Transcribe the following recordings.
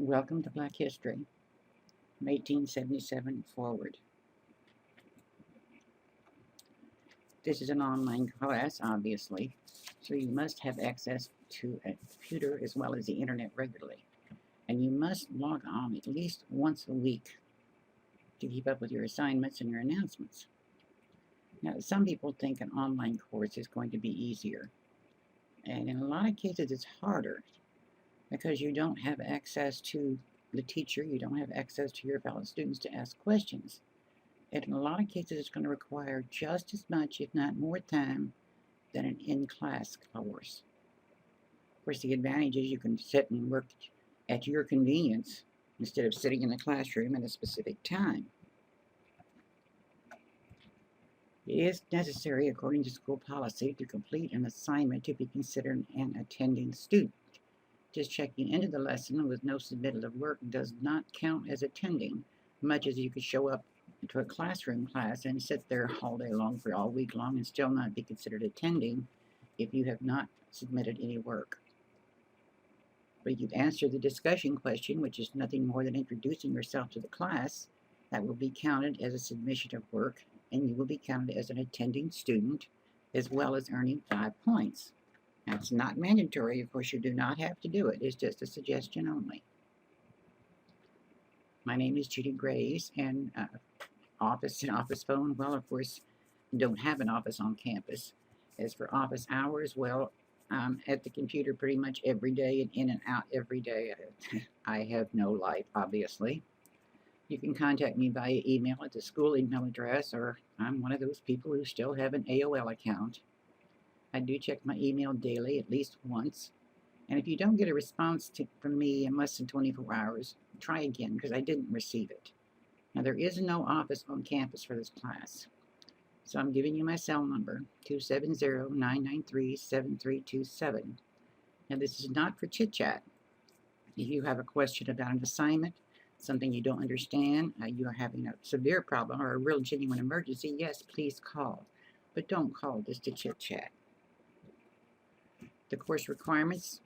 Welcome to Black History, from 1877 forward. This is an online class, obviously, so you must have access to a computer as well as the internet regularly. And you must log on at least once a week to keep up with your assignments and your announcements. Now, some people think an online course is going to be easier, and in a lot of cases it's harder because you don't have access to the teacher, you don't have access to your fellow students to ask questions. And in a lot of cases, it's going to require just as much, if not more time, than an in-class course. Of course, the advantage is you can sit and work at your convenience instead of sitting in the classroom at a specific time. It is necessary, according to school policy, to complete an assignment to be considered an attending student. Just checking into the lesson with no submittal of work does not count as attending, much as you could show up to a classroom class and sit there all day long for all week long and still not be considered attending if you have not submitted any work. But if you've answered the discussion question, which is nothing more than introducing yourself to the class, that will be counted as a submission of work, and you will be counted as an attending student, as well as earning 5 points. That's not mandatory. Of course, you do not have to do it. It's just a suggestion only. My name is Judy Graves, and office and office phone, well, of course, don't have an office on campus. As for office hours, well, I'm at the computer pretty much every day and in and out every day. I have no life, obviously. You can contact me via email at the school email address, or I'm one of those people who still have an AOL account. I do check my email daily, at least once. And if you don't get a response from me in less than 24 hours, try again, because I didn't receive it. Now, there is no office on campus for this class. So I'm giving you my cell number, 270-993-7327. Now, this is not for chit-chat. If you have a question about an assignment, something you don't understand, you are having a severe problem or a real genuine emergency, yes, please call. But don't call just to chit-chat. The course requirements,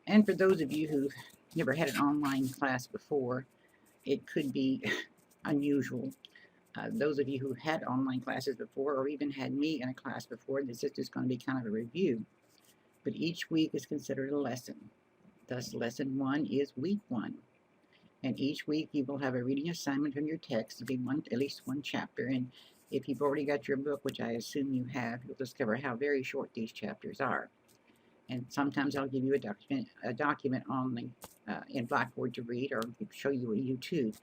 and for those of you who've never had an online class before, it could be unusual. Those of you who had online classes before, or even had me in a class before, this is just going to be kind of a review. But each week is considered a lesson. Thus, lesson 1 is week 1. And each week you will have a reading assignment from your text to be at least one chapter. And if you've already got your book, which I assume you have, you'll discover how very short these chapters are. And sometimes I'll give you a document only in Blackboard to read, or show you a YouTube.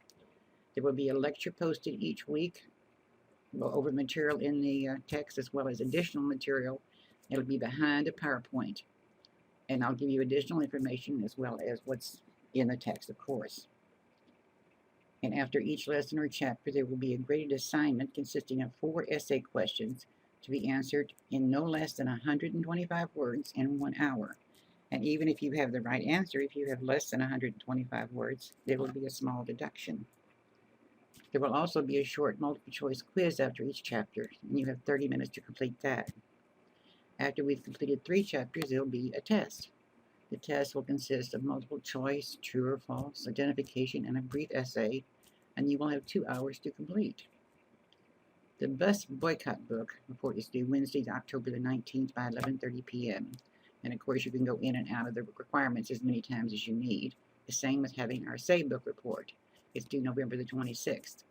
There will be a lecture posted each week over material in the text, as well as additional material. It'll be behind a PowerPoint. And I'll give you additional information as well as what's in the text, of course. And after each lesson or chapter, there will be a graded assignment consisting of 4 essay questions to be answered in no less than 125 words in 1 hour. And even if you have the right answer, if you have less than 125 words, there will be a small deduction. There will also be a short multiple choice quiz after each chapter, and you have 30 minutes to complete that. After we've completed 3 chapters, there will be a test. The test will consist of multiple choice, true or false, identification, and a brief essay, and you will have 2 hours to complete. The Bus Boycott book report is due Wednesday, October the 19th by 11:30 p.m. And of course, you can go in and out of the requirements as many times as you need. The same with having our Say book report. It's due November the 26th.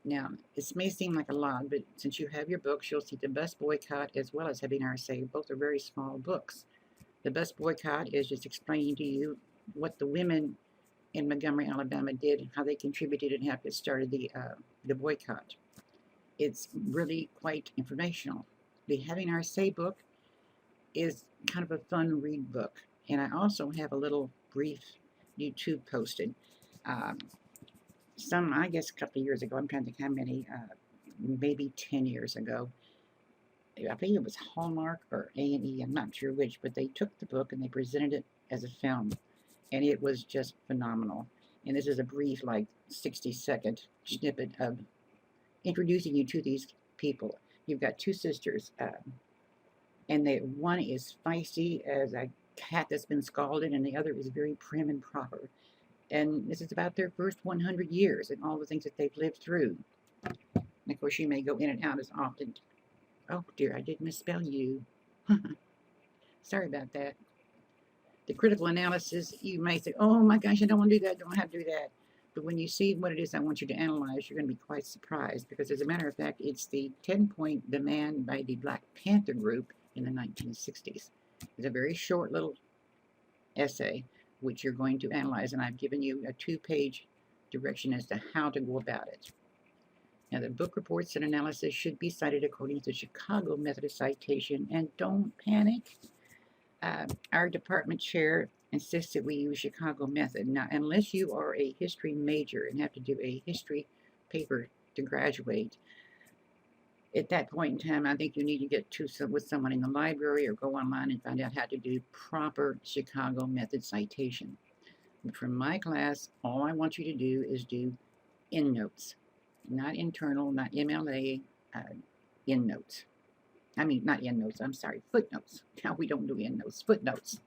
Now, this may seem like a lot, but since you have your books, you'll see the Bus Boycott as well as having our Say. Both are very small books. The Bus Boycott is just explaining to you what the women in Montgomery, Alabama did, how they contributed and how it started the boycott. It's really quite informational. The Having Our Say book is kind of a fun read book. And I also have a little brief YouTube posted. I guess a couple of years ago, I'm trying to think how many, maybe 10 years ago. I think it was Hallmark or A&E, I'm not sure which, but they took the book and they presented it as a film. And it was just phenomenal. And this is a brief, like 60-second snippet of introducing you to these people. You've got 2 sisters, and one is feisty as a cat that's been scalded, and the other is very prim and proper. And this is about their first 100 years and all the things that they've lived through. And of course, you may go in and out as often. Oh dear, I did misspell you. Sorry about that. The critical analysis, you may say, oh my gosh, I don't want to do that, don't have to do that. But when you see what it is I want you to analyze, you're going to be quite surprised because, as a matter of fact, it's the 10-point demand by the Black Panther group in the 1960s. It's a very short little essay which you're going to analyze, and I've given you a 2-page direction as to how to go about it. Now, the book reports and analysis should be cited according to the Chicago method of citation, and don't panic. Our department chair insists that we use Chicago method. Now, unless you are a history major and have to do a history paper to graduate, at that point in time, I think you need to get with someone in the library or go online and find out how to do proper Chicago method citation. But for my class, all I want you to do is do endnotes, not internal, not MLA, endnotes. I mean, not endnotes, I'm sorry, footnotes. Now we don't do endnotes, footnotes.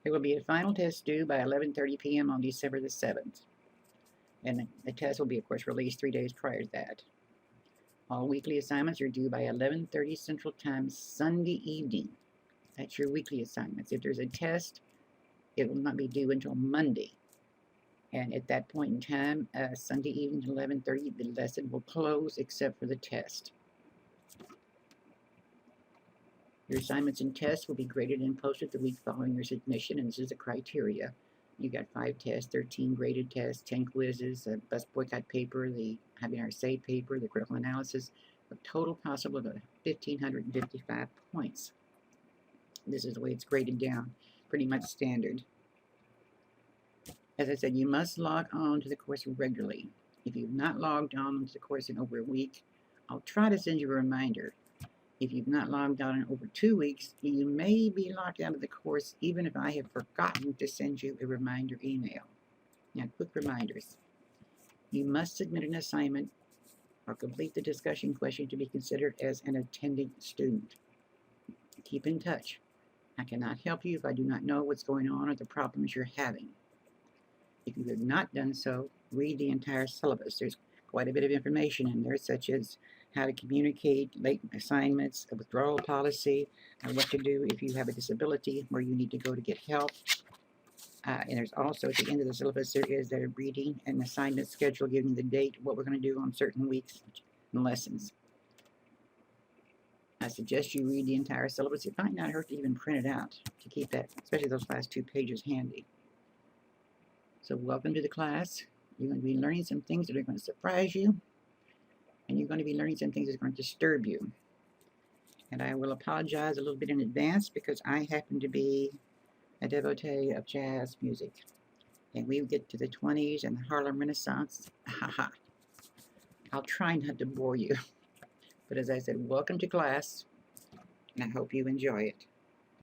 There will be a final test due by 11:30 p.m. on December the 7th. And the test will be, of course, released 3 days prior to that. All weekly assignments are due by 11:30 Central Time Sunday evening. That's your weekly assignments. If there's a test, it will not be due until Monday. And at that point in time, Sunday evening, 11:30, the lesson will close except for the test. Your assignments and tests will be graded and posted the week following your submission, and this is the criteria. You got 5 tests, 13 graded tests, 10 quizzes, a Bus Boycott paper, the Having Our Say paper, the critical analysis, a total possible of 1,555 points. This is the way it's graded down, pretty much standard. As I said, you must log on to the course regularly. If you've not logged on to the course in over a week, I'll try to send you a reminder. If you've not logged on in over 2 weeks, you may be locked out of the course even if I have forgotten to send you a reminder email. Now, quick reminders. You must submit an assignment or complete the discussion question to be considered as an attending student. Keep in touch. I cannot help you if I do not know what's going on or the problems you're having. If you have not done so, read the entire syllabus. There's quite a bit of information in there, such as how to communicate late assignments, a withdrawal policy, and what to do if you have a disability, where you need to go to get help. And there's also, at the end of the syllabus, there is a reading and assignment schedule giving the date, what we're going to do on certain weeks and lessons. I suggest you read the entire syllabus. It might not hurt to even print it out to keep that, especially those last 2 pages, handy. So welcome to the class. You're going to be learning some things that are going to surprise you, and you're going to be learning some things that are going to disturb you. And I will apologize a little bit in advance because I happen to be a devotee of jazz music. And we get to the 20s and the Harlem Renaissance. I'll try not to bore you. But as I said, welcome to class, and I hope you enjoy it.